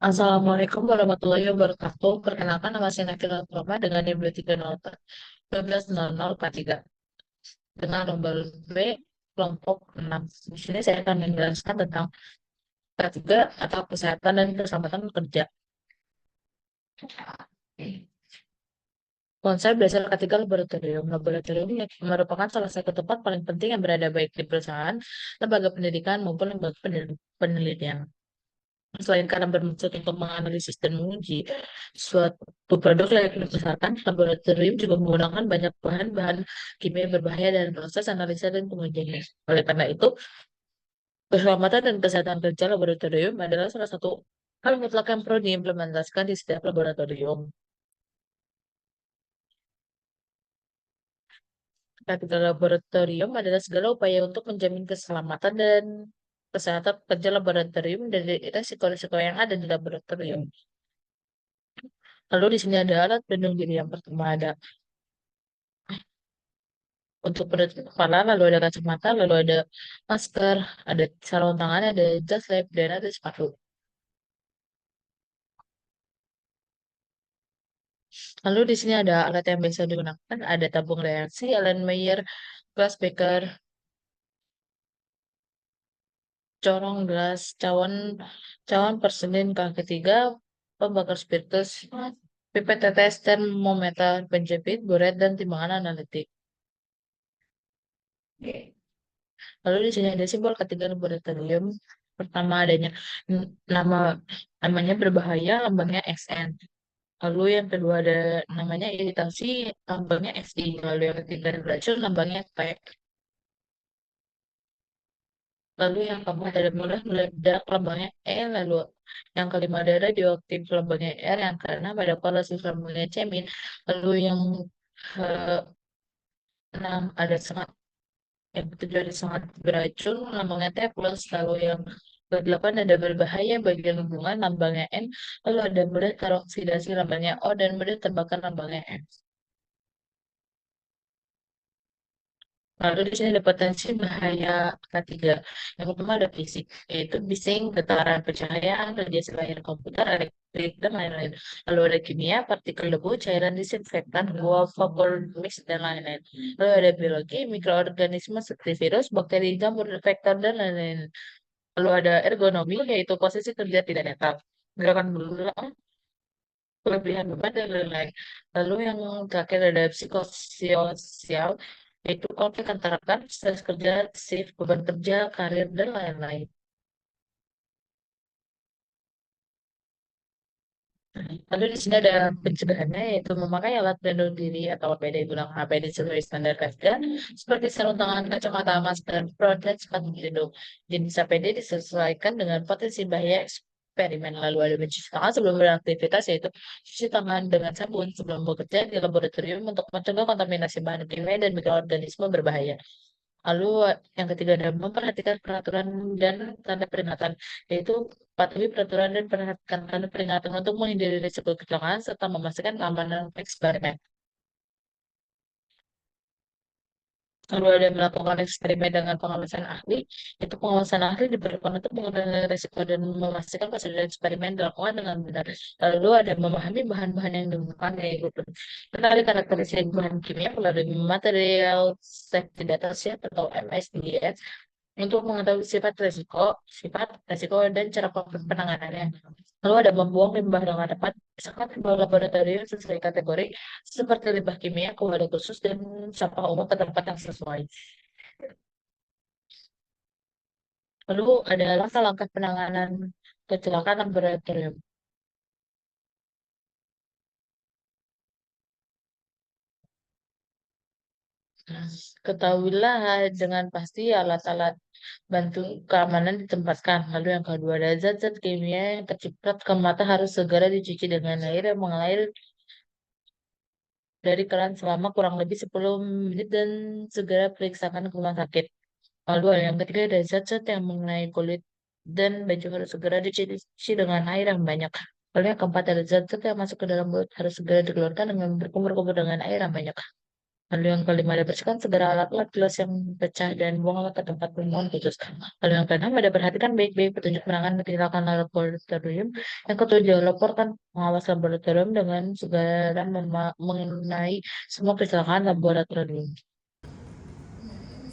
Assalamualaikum warahmatullahi wabarakatuh. Perkenalkan nama saya Nabila Roma dengan NIM 2304 dengan nomor B kelompok 6. Di sini saya akan menjelaskan tentang K3 atau kesehatan dan keselamatan kerja. Konsep dasar K3 laboratorium. Laboratorium merupakan salah satu tempat paling penting yang berada baik di perusahaan, lembaga pendidikan maupun lembaga penelitian. Selain karena bermaksud untuk menganalisis dan menguji suatu produk yang dipasarkan, laboratorium juga menggunakan banyak bahan-bahan kimia berbahaya dan proses analisa dan pengujiannya. Oleh karena itu, keselamatan dan kesehatan kerja laboratorium adalah salah satu hal mutlak yang perlu diimplementasikan di setiap laboratorium. Ketika laboratorium adalah segala upaya untuk menjamin keselamatan dan kesehatan kerja laboratorium dari risiko-risiko yang ada di laboratorium. Lalu di sini ada alat pelindung diri. Yang pertama ada untuk penutup kepala, lalu ada kacamata, lalu ada masker, ada sarung tangan, ada jas lab, dan ada sepatu. Lalu di sini ada alat yang biasa digunakan, ada tabung reaksi, Allen Meyer, glass beaker, corong gelas, cawan cawan porselin kaki tiga, pembakar spiritus, pipet tetes, termometer, penjepit, buret, dan timbangan analitik. Lalu di sini ada simbol ketiga laboratorium. Pertama adanya nama namanya berbahaya, lambangnya XN. Lalu yang kedua ada namanya iritasi, lambangnya FI. Lalu yang ketiga ada beracun, lambangnya P. Lalu yang keempat ada mudah meledak, lambangnya E. Lalu yang kelima ada radioaktif, lambangnya R. Yang keenam ada korosis, lambangnya C-. Lalu yang keenam ada sangat, yang ketujuh ada sangat beracun, lambangnya T plus. Lalu yang kedelapan ada berbahaya bagi lingkungan, lambangnya N. Lalu ada mudah teroksidasi, lambangnya O. Dan mudah terbakar, lambangnya M. Lalu di sini ada potensi bahaya ketiga. Yang pertama ada fisik, yaitu bising, getaran pencahayaan, radiasi layar komputer, elektrik, dan lain-lain. Lalu ada kimia, partikel debu, cairan disinfektan, uap, vapor mix, dan lain-lain. Lalu ada biologi, mikroorganisme seperti virus, bakteri, jamur, vektor, dan lain-lain. Lalu ada ergonomi, yaitu posisi kerja tidak netral, gerakan berulang, kelebihan beban, dan lain-lain. Lalu yang terakhir ada psikososial, yaitu konflik antara rekan, stres kerja, shift, beban kerja, karir, dan lain-lain. Lalu di sini ada pencegahannya, yaitu memakai alat pelindung diri atau APD, gunakan APD sesuai standar KFK, seperti sarung tangan, kacamata, masker, protez, dan sepatu pelindung. Jenis APD disesuaikan dengan potensi bahaya eksperimen. Lalu ada mencuci tangan sebelum beraktivitas, yaitu cuci tangan dengan sabun sebelum bekerja di laboratorium untuk mencegah kontaminasi bahan kimia dan mikroorganisme berbahaya. Lalu yang ketiga ada memperhatikan peraturan dan tanda peringatan, yaitu patuhi peraturan dan perhatikan tanda peringatan untuk menghindari risiko kecelakaan serta memastikan keamanan eksperimen. Lalu ada melakukan eksperimen dengan pengawasan ahli, itu pengawasan ahli diperlukan untuk mengurangi risiko dan memastikan keseluruhan eksperimen dilakukan dengan benar. Lalu ada memahami bahan-bahan yang digunakan, yaitu kenali karakteristik bahan kimia melalui material safety data sheet atau MSDS untuk mengetahui sifat resiko dan cara penanganannya. Lalu ada membuang limbah dengan tepat, misalkan limbah laboratorium sesuai kategori seperti limbah kimia ke wadah khusus dan sampah umum ke tempat yang sesuai. Lalu ada langkah-langkah penanganan kecelakaan laboratorium. Nah, ketahuilah dengan pasti alat-alat bantu keamanan ditempatkan. Lalu yang kedua ada zat-zat kimia yang terciprat ke mata harus segera dicuci dengan air yang mengalir dari keran selama kurang lebih 10 menit dan segera periksakan ke rumah sakit. Lalu yang ketiga ada zat-zat yang mengenai kulit dan baju harus segera dicuci dengan air yang banyak. Lalu yang keempat ada zat-zat yang masuk ke dalam mulut harus segera dikeluarkan dengan berkumur-kumur dengan air yang banyak. Lalu yang kelima, ada bersihkan segera alat-alat gelas yang pecah dan buanglah ke tempat penemuan khusus. Lalu yang keenam, ada perhatikan baik-baik petunjuk penanganan tindakan laboratorium. Yang ketujuh, laporkan pengawas laboratorium dengan segera mengenai semua kecelakaan laboratorium.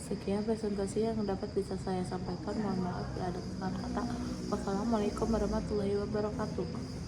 Sekian presentasi yang dapat bisa saya sampaikan. Mohon maaf bila ada kesalahan kata. Wassalamualaikum warahmatullahi wabarakatuh.